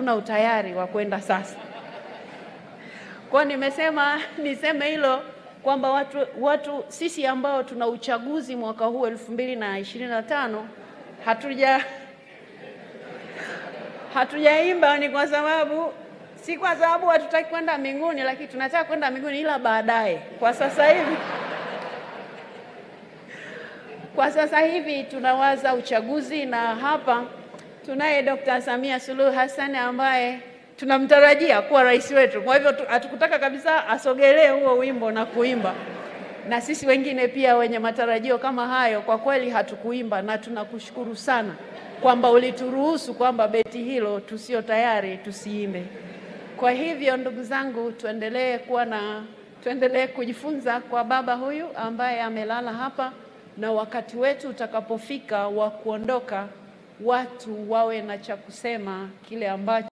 hatuna utayari wa kwenda sasa. Kwa niseme hilo kwamba watu sisi ambao tuna uchaguzi mwaka huu 2025 hatujaimba ni kwa sababu si kwa sababu hatutaki kwenda mbinguni, lakini tunataka kwenda mbinguni ila baadaye. Kwa sasa hivi tunawaza uchaguzi, na hapa tunaye Dr. Samia Suluhu Hassan ambaye tunamtarajia kuwa rais wetu. Kwa hivyo hatukutaka kabisa asogelee huo wimbo na kuimba. Na sisi wengine pia wenye matarajio kama hayo kwa kweli hatukuimba, na tunakushukuru sana kwamba ulituruhusu kwamba beti hilo tusio tayari tusiimbe. Kwa hivyo ndugu zangu, tuendelee kujifunza kwa baba huyu ambaye amelala hapa, na wakati wetu utakapofika wa kuondoka, watu wawe na cha kusema kile ambacho